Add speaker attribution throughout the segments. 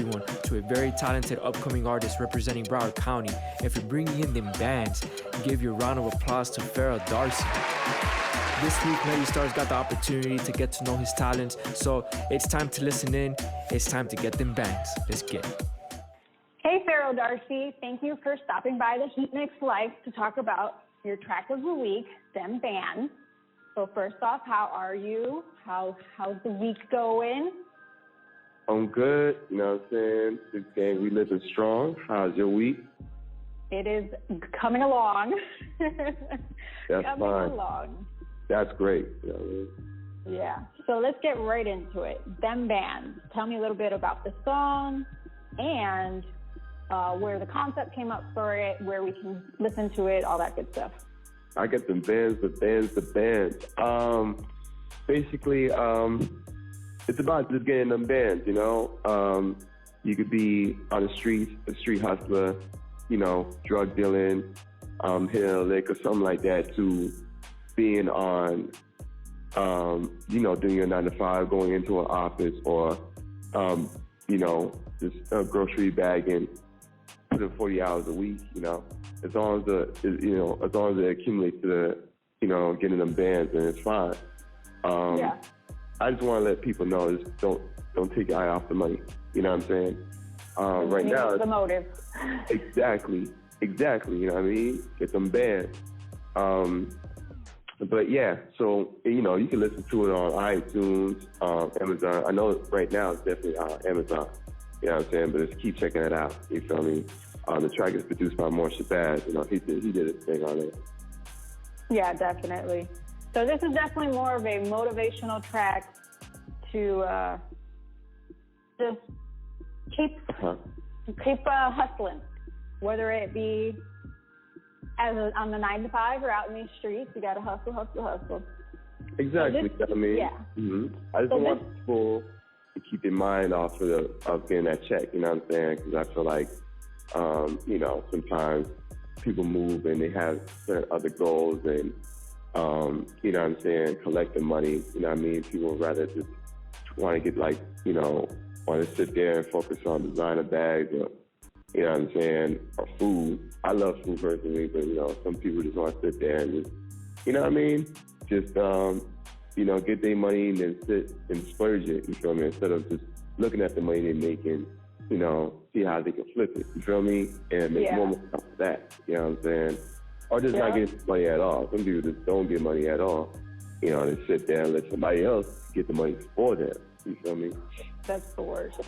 Speaker 1: everyone to a very talented upcoming artist representing Broward County. And for bringing in them bands, give your round of applause to Pharoah Darci. This week, Melly Starz got the opportunity to get to know his talents, so it's time to listen in. It's time to get them bands. Let's get it.
Speaker 2: Hey, Pharoah Darci. Thank you for stopping by the Heatmix Live to talk about your track of the week, Them Bands. So first off, how are you? How's the week going?
Speaker 3: I'm good. You know what I'm saying? This game, we living strong. How's your week?
Speaker 2: It is coming along.
Speaker 3: That's
Speaker 2: coming
Speaker 3: fine.
Speaker 2: along.
Speaker 3: That's great. You know what I mean?
Speaker 2: Yeah. So let's get right into it. Them Bands. Tell me a little bit about the song and where the concept came up for it, where we can listen to it, all that good stuff.
Speaker 3: I get them bands. Basically, it's about just getting them bands, you know? You could be on the streets, a street hustler, you know, drug dealing, hitting a lick or something like that, to being on, you know, doing your 9 to 5, going into an office, or, you know, just grocery bagging, putting 40 hours a week, you know, as long as it accumulates to the, you know, getting them bands, then it's fine.
Speaker 2: Yeah.
Speaker 3: I just want to let people know, just don't take your eye off the money. You know what I'm saying? Right now,
Speaker 2: the motive.
Speaker 3: Exactly. You know what I mean? Get them bands. But yeah, so, you know, you can listen to it on iTunes, Amazon. I know right now it's definitely on Amazon. You know what I'm saying? But just keep checking it out. You feel me? The track is produced by More Shabazz. You know, he did his thing on it. Yeah,
Speaker 2: definitely. So this is definitely more of a motivational track to just keep hustling, whether it be on the 9 to 5 or out in these streets. You got to hustle.
Speaker 3: Exactly.
Speaker 2: So
Speaker 3: I mean,
Speaker 2: yeah.
Speaker 3: I just want people to keep their mind off of getting that check. You know what I'm saying? Because I feel like, you know, sometimes people move and they have certain other goals, and you know what I'm saying, collecting money. You know what I mean? People would rather just want to get, like, you know, want to sit there and focus on designer bags, or, you know what I'm saying, or food. I love food personally, but, you know, some people just want to sit there and just, you know what I mean, just, you know, get their money and then sit and splurge it, you feel me, instead of just looking at the money they're making, you know, see how they can flip it, you feel me, and make more money off of that, you know what I'm saying, or just not get money at all. Some people just don't get money at all, you know, they sit there and let somebody else get the money for them, you feel me?
Speaker 2: That's the worst.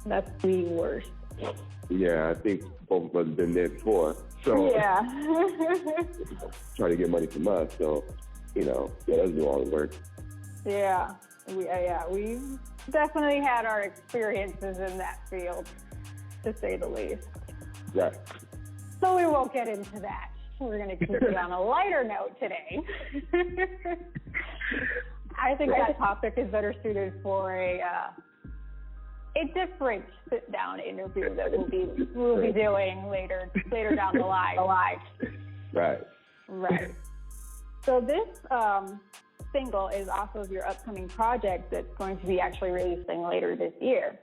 Speaker 2: That's the worst.
Speaker 3: Yeah, I think both of us have been there before. So
Speaker 2: yeah.
Speaker 3: Try to get money from us. So, you know, let's do all the work.
Speaker 2: Yeah, we definitely had our experiences in that field, to say the least.
Speaker 3: Yeah.
Speaker 2: So we won't get into that. We're going to keep it on a lighter note today. I think that topic is better suited for a different sit-down interview that we'll be doing later down the line. Right. So this single is off of your upcoming project that's going to be actually releasing later this year.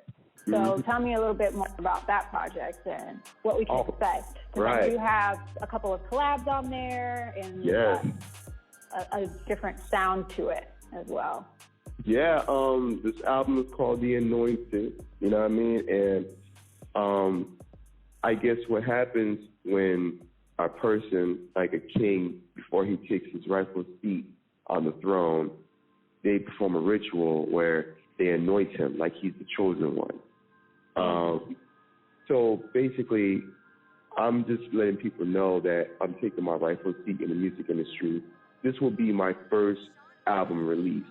Speaker 2: So tell me a little bit more about that project and what we can expect. Because you have a couple of collabs on there and a different sound to it as well.
Speaker 3: Yeah, this album is called The Anointed, you know what I mean? And I guess what happens when a person, like a king, before he takes his rightful seat on the throne, they perform a ritual where they anoint him like he's the chosen one. So basically, I'm just letting people know that I'm taking my rightful seat in the music industry. This will be my first album release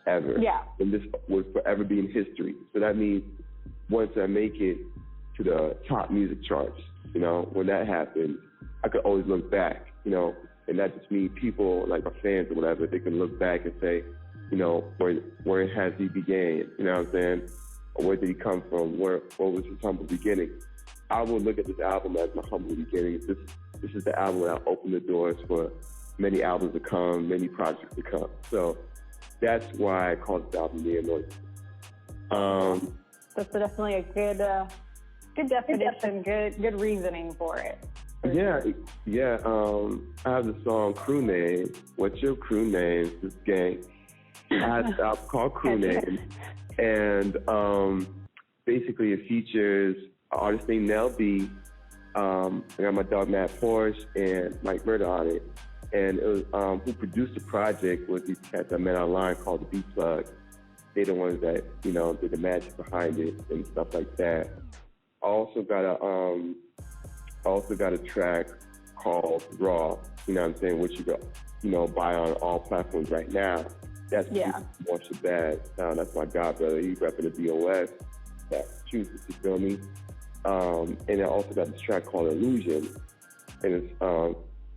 Speaker 3: ever. Yeah. And this will forever be in history. So that means once I make it to the top music charts, you know, when that happens, I could always look back, you know, and that just means people, like my fans or whatever, they can look back and say, you know, where has he began? You know what I'm saying? Or where did he come from? What was his humble beginning? I would look at this album as my humble beginning. This is the album that opened the doors for many albums to come, many projects to come. So that's why I call this album The Anointed.
Speaker 2: That's definitely a good definition, good reasoning for it.
Speaker 3: Yeah. I have the song Crew Name. What's your crew name? This gang. I had an album called Crew Name, and basically it features an artist named Nell B. I got my dog Matt Porsche and Mike Murder on it, and it was who produced the project was these cats I met online called the Beat Plug. They're the ones that did the magic behind it and stuff like that. I also got a track called Raw, you know what I'm saying, which you got, buy on all platforms right now. That's more Shabazz. That's my god brother. He's repping the BOS. Massachusetts, you feel me? And I also got this track called Illusion, and it's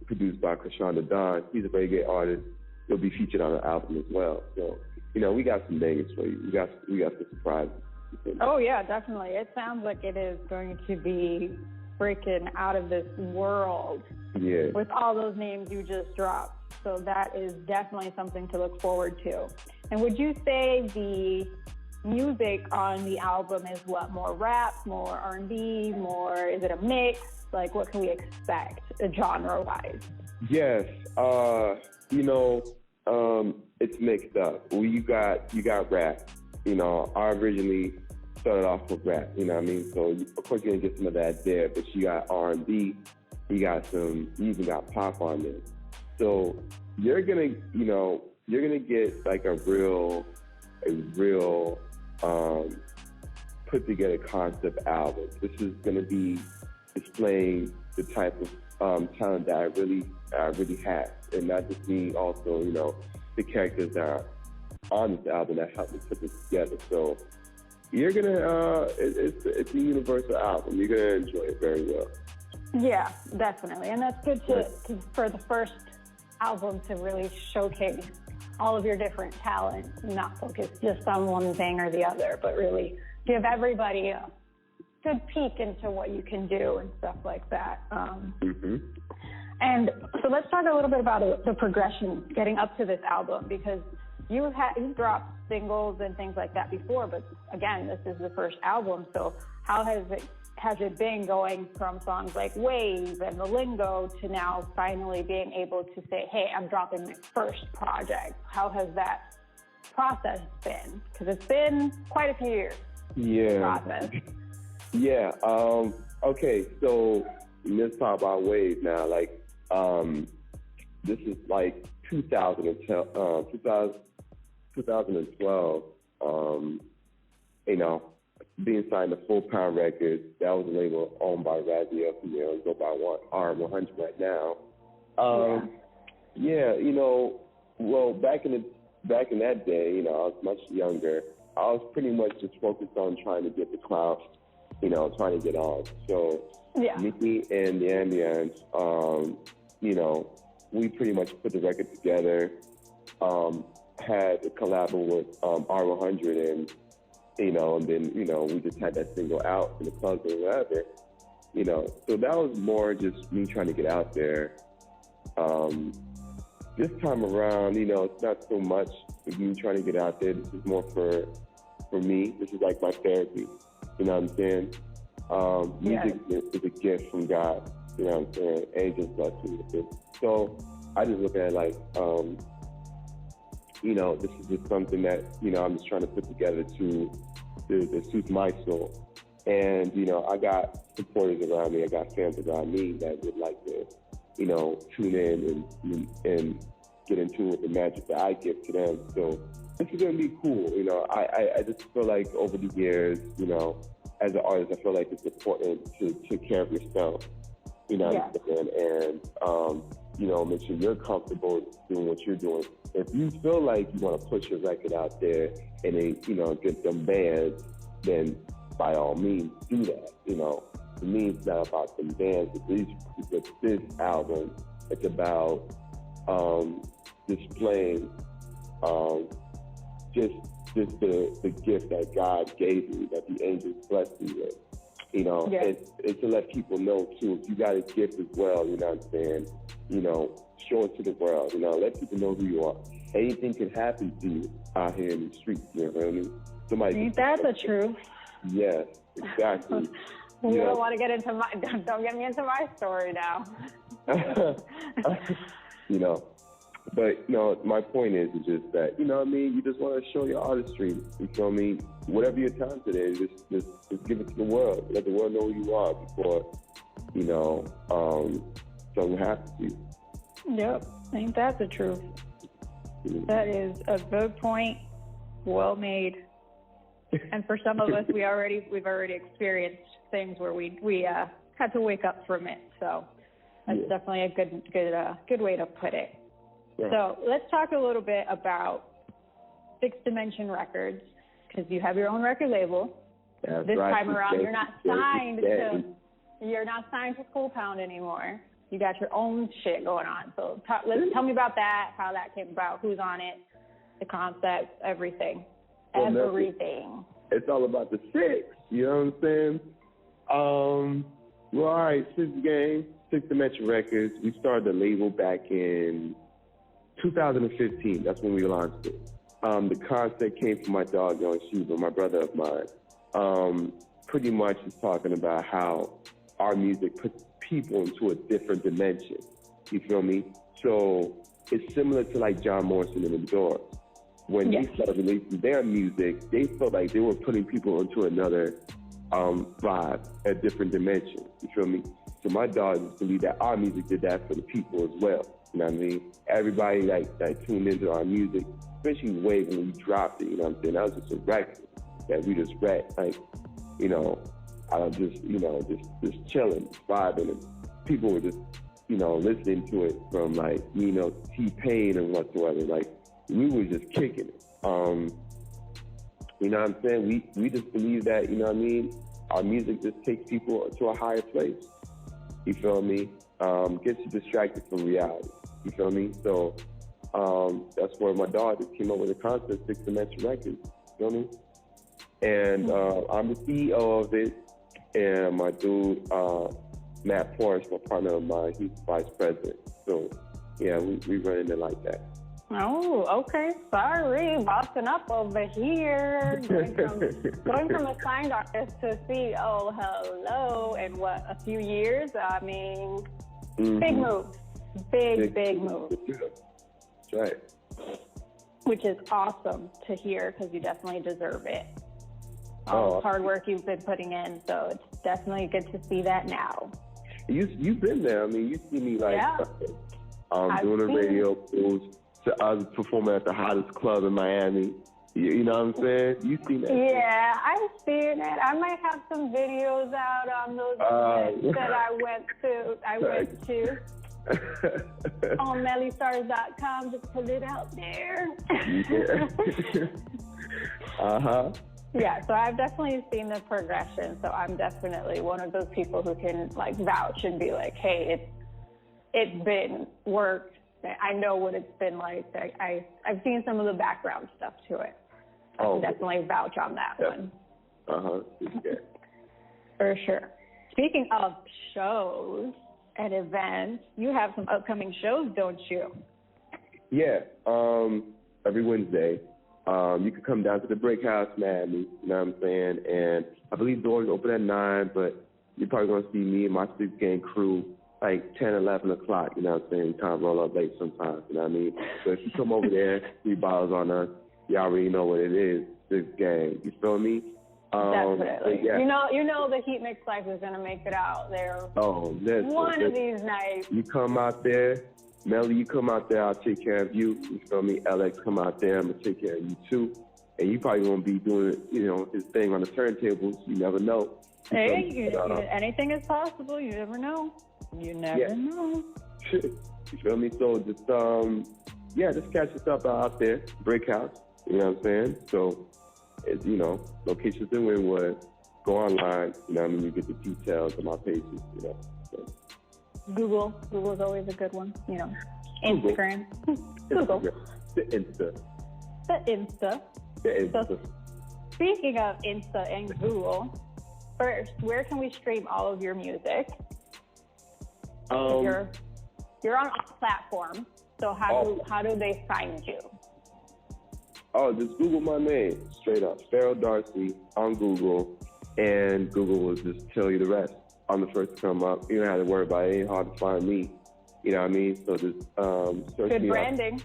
Speaker 3: produced by Krishanda Don. He's a reggae artist. He'll be featured on the album as well. So, we got some bangers for you. We got some surprises.
Speaker 2: Oh yeah, definitely. It sounds like it is going to be freaking out of this world.
Speaker 3: Yeah. With
Speaker 2: all those names you just dropped. So that is definitely something to look forward to. And would you say the music on the album is what, more rap, more R&B, more, is it a mix? Like, what can we expect genre-wise?
Speaker 3: Yes. It's mixed up. Well, you got rap. I originally started off with rap, you know what I mean? So, of course, you're going to get some of that there, but you got R&B, you even got pop on there. So, you're going to get like a real put together concept album. This is going to be displaying the type of talent that I really have, and not just me, also the characters that are on this album that helped me put this together. So you're gonna it's a universal album. You're gonna enjoy it very well.
Speaker 2: Yeah, definitely, and that's good to for the first album to really showcase all of your different talents, not focus just on one thing or the other, but really give everybody a good peek into what you can do and stuff like that. And so let's talk a little bit about the progression getting up to this album, because you've dropped singles and things like that before, but again, this is the first album. So how has it been going from songs like Wave and The Lingo to now finally being able to say, hey, I'm dropping my first project? How has that process been? Because it's been quite a few years.
Speaker 3: Yeah.
Speaker 2: Process.
Speaker 3: Yeah. Okay. So let's talk about Wave now. Like, this is like 2012. Being signed to Full Pound Records. That was a label owned by Razzie up here. Go by R100 right now. Well, back in that day, I was much younger. I was pretty much just focused on trying to get the clout, trying to get on. So Nikki and the Ambience, we pretty much put the record together, had a collab with R100, and then, we just had that single out in the clubs or whatever, So that was more just me trying to get out there. This time around, it's not so much me trying to get out there. This is more for me. This is like my therapy. You know what I'm saying? Music is a gift from God. You know what I'm saying? Angels bless me with it. So I just look at it like, this is just something that, I'm just trying to put together to suit my soul. And, I got supporters around me. I got fans around me that would like to, tune in and get in tune with the magic that I give to them. So this is going to be cool. I just feel like over the years, as an artist, I feel like it's important to take care of yourself, and, make sure you're comfortable doing what you're doing. If you feel like you want to push your record out there and then, get them bands, then by all means do that. To me, it's not about them bands. With this album, it's about displaying just the gift that God gave me, that the angels blessed me with. And to let people know too, if you got a gift as well, you know what I'm saying, show it to the world, let people know who you are. Anything can happen to you out here in the streets, you know what I mean?
Speaker 2: Ain't that the truth?
Speaker 3: Yes, exactly.
Speaker 2: You don't want to get into my, don't get me into my story now.
Speaker 3: You know, but, you know, my point is just that, you know what I mean? You just want to show your artistry. You feel me? Whatever your talented is, just give it to the world. Let the world know who you are before, you know, something happens to you.
Speaker 2: Yep, I think that's the truth.
Speaker 3: Mm-hmm.
Speaker 2: That is a good point. Well made. And for some of us, we've already experienced things where we had to wake up from it. So that's definitely a good way to put it.
Speaker 3: Yeah.
Speaker 2: So let's talk a little bit about Sixth Dimension Records, because you have your own record label.
Speaker 3: That's
Speaker 2: this
Speaker 3: right.
Speaker 2: time around, you're not signed to Cool Pound anymore. You got your own shit going on. So tell me about that, how that came about, who's on it, the concept, everything. Everything.
Speaker 3: It's all about the six. You know what I'm saying? Well, all right, Sixth Dimension Records. We started the label back in 2015. That's when we launched it. The concept came from my dog, Young Shiva, my brother of mine. Pretty much is talking about how our music puts people into a different dimension. You feel me? So it's similar to like John Morrison and the Doors. When they started releasing their music, they felt like they were putting people into another vibe, a different dimension. You feel me? So my dogs believe that our music did that for the people as well. You know what I mean? Everybody that tuned into our music, especially Wave when we dropped it, you know what I'm saying? That was just a record that we just read, like, you know, just chilling, vibing, and people were just, you know, listening to it from like, you know, T-Pain and whatsoever. Like, we were just kicking it. You know what I'm saying? We just believe that, you know what I mean? Our music just takes people to a higher place. You feel me? Gets you distracted from reality. You feel me? So that's where my dog just came up with the concept, Sixth Dimension Records. You feel me? And I'm the CEO of it. And my dude, Matt Porras, my partner of mine, he's vice president. So, yeah, we running it like that.
Speaker 2: Oh, okay. Sorry, bossing up over here. Going from a signed artist to CEO, hello, in what, a few years? I mean, big move. Big move.
Speaker 3: That's right.
Speaker 2: Which is awesome to hear, because you definitely deserve it. All the hard work you've been putting in, so it's definitely good to see that now.
Speaker 3: You've been there. I mean, you see me like doing the radio shows. I was performing at the hottest club in Miami. You know what I'm saying? You seen that? Yeah,
Speaker 2: I've seen it. I might have some videos out on those events that I went to. On mellystars.com, just put it out there. Yeah, so I've definitely seen the progression. So I'm definitely one of those people who can like vouch and be like, hey, it's been work. I know what it's been like. I've seen some of the background stuff to it. I can definitely vouch on that one.
Speaker 3: Yeah.
Speaker 2: For sure. Speaking of shows and events, you have some upcoming shows, don't you?
Speaker 3: Yeah. Every Wednesday. You can come down to the Brick House, Miami, you know what I'm saying? And I believe doors open at 9, but you're probably going to see me and my Six Gang crew like 10, 11 o'clock, you know what I'm saying? Kind of roll up late sometimes, you know what I mean? So if you come over there, 3 bottles on us, you already know what it is, Six Gang. You feel me?
Speaker 2: Definitely.
Speaker 3: Yeah.
Speaker 2: You know the Heatmix life is going to make it out there. One of these nights.
Speaker 3: You come out there, Melly, you come out there, I'll take care of you. You feel me? Alex, come out there, I'm going to take care of you too. And you probably won't be doing, you know, his thing on the turntables. You never know.
Speaker 2: Hey, anything is possible. You never know. You never know.
Speaker 3: You feel me? So just, just catch yourself out there, Brick House, you know what I'm saying? So, it's, you know, locations in Wynwood, go online, you know what I mean? You get the details on my pages, you know. So.
Speaker 2: Google's always a good one, you know. Instagram. Google.
Speaker 3: The Insta.
Speaker 2: So, speaking of Insta and Google, first, where can we stream all of your music? You're on a platform, so how do they find you?
Speaker 3: Just Google my name, straight up. Pharoah Darci on Google. and Google will just tell you the rest. I'm the first to come up. You don't have to worry about it. It ain't hard to find me. You know what I mean? So just search
Speaker 2: Good
Speaker 3: me
Speaker 2: branding.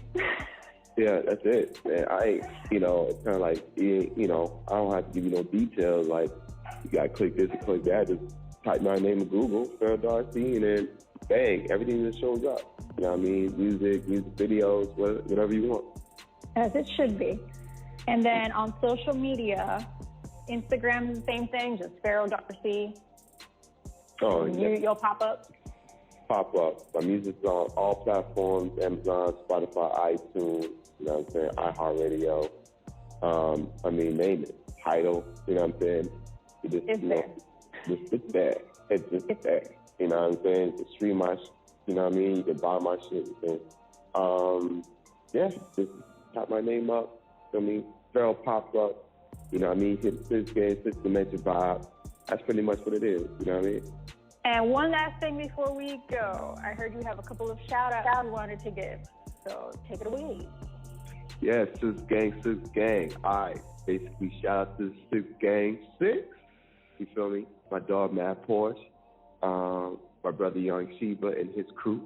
Speaker 3: Yeah, that's it. And I ain't, it's kind of like, I don't have to give you no details. Like, you got to click this and click that. Just type my name in Google, Pharoah Darci, and then bang, everything just shows up. You know what I mean? Music videos, whatever you want.
Speaker 2: As it should be. And then on social media, Instagram is the same thing, just Pharoah Darci.
Speaker 3: Oh,
Speaker 2: You'll pop up?
Speaker 3: Pop up. My music's on all platforms, Amazon, Spotify, iTunes, you know what I'm saying, iHeartRadio. Name it. Tidal, you know what I'm saying? It's there. It's there. It's just there. You know what I'm saying? You can stream my shit, you know what I mean? You can buy my shit. Just type my name up. I mean, Pharoah pops up. You know what I mean? Hit this game, 6th Dimension vibe. That's pretty much what it is. You know what I mean?
Speaker 2: And one last thing before we go. I heard you have a couple of shout-outs you wanted to give. So take it away.
Speaker 3: Yeah, Sis Gang. Basically, shout out to Sis Gang 6. You feel me? My dog, Matt Porsche. My brother, Young Sheba, and his crew.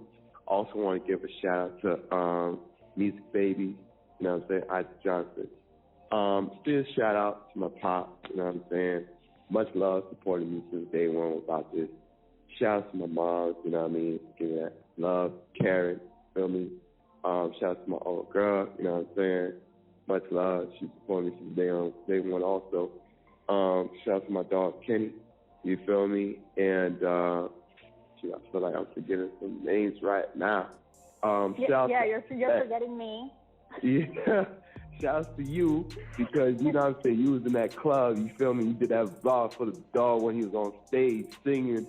Speaker 3: Also want to give a shout out to Music Baby. You know what I'm saying? Isaac Johnson. Still shout out to my pop. You know what I'm saying? Much love, supporting me since day one about this. Shout out to my mom, you know what I mean? Give me that love, Karen, feel me? Shout out to my old girl, you know what I'm saying? Much love. She supported me since day one also. Shout out to my dog, Kenny, you feel me? And I feel like I'm forgetting some names right now.
Speaker 2: You're forgetting me.
Speaker 3: Yeah. Shouts to you, because you know what I'm saying, you was in that club, you feel me? You did that vlog for the dog when he was on stage singing.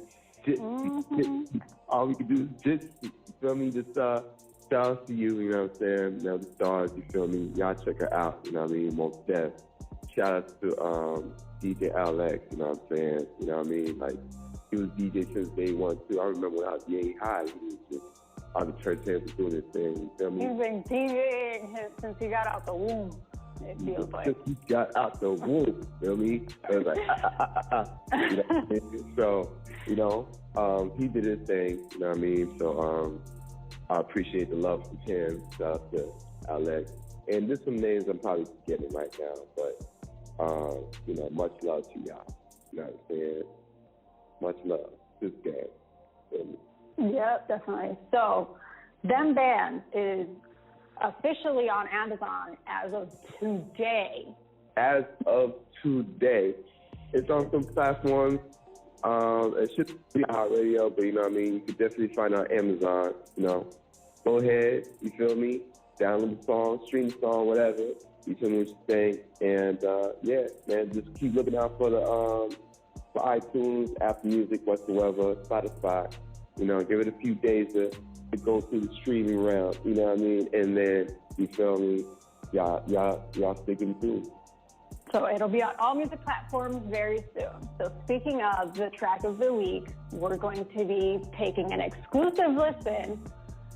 Speaker 3: All we could do is just, you feel me? Just shouts to you, you know what I'm saying? Melly Starz, you feel me? Y'all check her out, you know what I mean? Most deaf. Shout out to DJ Alex, you know what I'm saying? You know what I mean? Like, he was DJ since day one too. I remember when I was Yay High, he was just on the church table doing this thing, you feel me?
Speaker 2: He's been DJing since he got out the womb, it feels like.
Speaker 3: Since he got out the womb, you feel me? It was like, You know what I mean? So, he did his thing, you know what I mean? So, I appreciate the love from him. Shout out to Alex. And there's some names I'm probably forgetting right now, but, much love to y'all. You know what I'm saying? Much love. This gang. Feel me?
Speaker 2: Yep, definitely. So, Them Bands is officially on Amazon as of today.
Speaker 3: As of today. It's on some platforms. It should be on radio, but you know what I mean? You can definitely find it on Amazon, Go ahead, you feel me? Download the song, stream the song, whatever. You feel me what you think? And just keep looking out for the for iTunes, Apple Music, whatsoever, Spotify. Give it a few days to go through the streaming round, you know what I mean? And then, you feel me, y'all sticking through.
Speaker 2: So it'll be on all music platforms very soon. So speaking of the track of the week, we're going to be taking an exclusive listen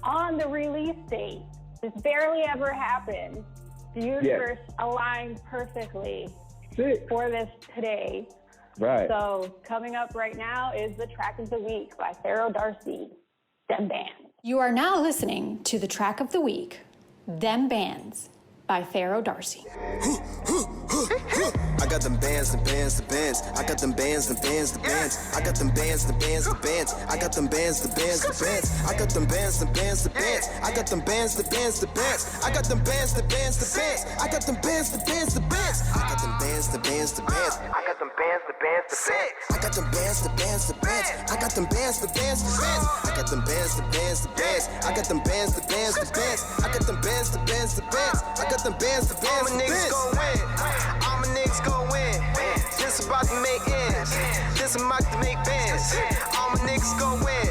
Speaker 2: on the release date. This barely ever happened. The universe aligned perfectly for this today.
Speaker 3: Right.
Speaker 2: So coming up right now is the track of the week by Pharoah Darci, Them Bands.
Speaker 4: You are now listening to the track of the week, Them Bands by Pharoah Darci.
Speaker 5: I got them bands, the bands, the bands. I got them bands, the bands, the bands. I got them bands, the bands, the bands. I got them bands, the bands, the bands. I got them bands, the bands, the bands. I got them bands, the bands, the bands. I got them bands, the bands, the bands. I got them bands, the bands, the bands. I got them bands, the bands, the bands. I got them bands, the bands, the bands. I got them bands, the bands, the bands. I got them bands, the bands, the bands. I got them bands, the bands, the bands. I got them bands, the bands, the bands. I got them bands, the bands, the bands. I got them bands, the bands, the bands. All my niggas gon' win. This about to make ends. This about to make bands. All my niggas gon' win.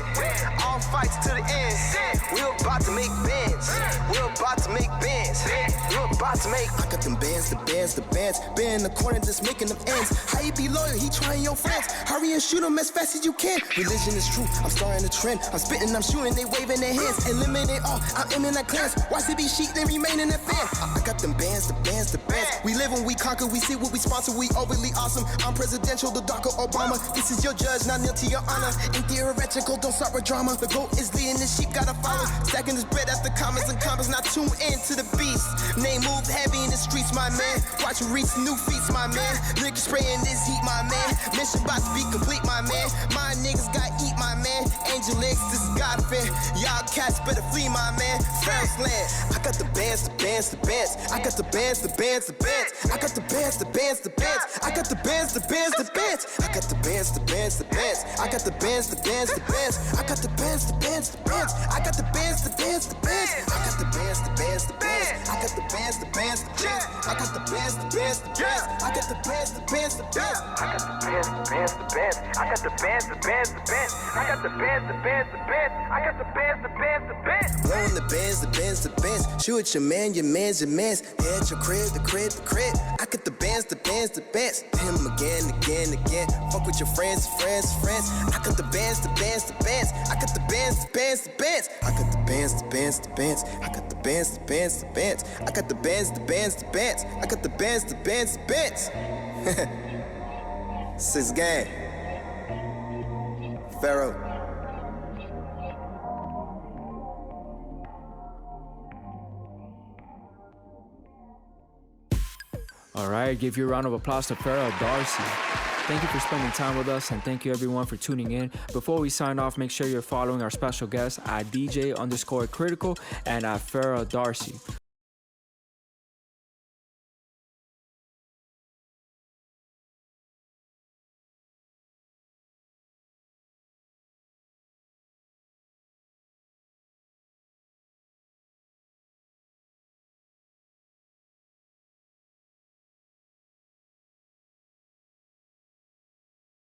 Speaker 5: All fights to the end. We about to make bands. We about to make bands. We about to make. I got them bands, the bands, the bands. Been in the corner just making them ends. How you be loyal? He trying your friends. Hurry and shoot him as fast as you can. Religion is true, I'm starting a trend. I'm spitting, I'm shooting, they waving their hands. Eliminate all, I'm aiming at clans. Watch it be sheet, they remain in the fan. I got them bands, the bands, the bands. We live and we conquer, we see what we sponsor, we overly awesome. I'm presidential, the darker Obama. This is your judge, not kneel to your honor. Ain't theoretical, don't start with drama. The goat is leading, the sheep gotta follow. Stacking his bread after comments and comments, not tune in to the beast. Name move heavy in the streets, my man. Watch him reach new feats, my man. Niggas spraying this heat, my man. Mission about to be complete, my man. My niggas got eat, my man. Angel X, this is God fair. Y'all cats better flee, my man. Pharaoh's land. I got the bands, the bands, the bands. I got the bands, the bands, the bands. I got the bands, the bands, the bands. I got the bands, the bands, the bands. I got the bands, the bands, the bands. I got the bands, the bands, the bands. I got the bands, the bands, the bands. I got the bands, the bands, the bands. I got the bands, the bands, the bands. I got the bands, the bands, the bands. I got the bands, the bands, the bands. I got the bands, the bands, the bands. I got the bands, the bands, the bands. I got the bands, the bands, the bands. I got the bands, the bands, the bands. I got the bands, the bands, the bands. Blowing the bands, the bands, the bands. Shoot at your man, your man's your man's. At your crib, the crib, the crib. I got the bands, the bands, the bands. Him again, again, again. Fuck with your friends, friends, friends. I got the bands, the bands, the bands. I got the bands, the bands, the bands. I got the bands, the bands, the bands. I got the bands, the bands, the bands. I got the bands, the bands, the bands. I got the bands, the bands, the bands. Six gang. Pharoah.
Speaker 1: All right, give you a round of applause to Pharoah Darci. Thank you for spending time with us, and thank you everyone for tuning in. Before we sign off, make sure you're following our special guests at DJ_critical and at Pharoah Darci.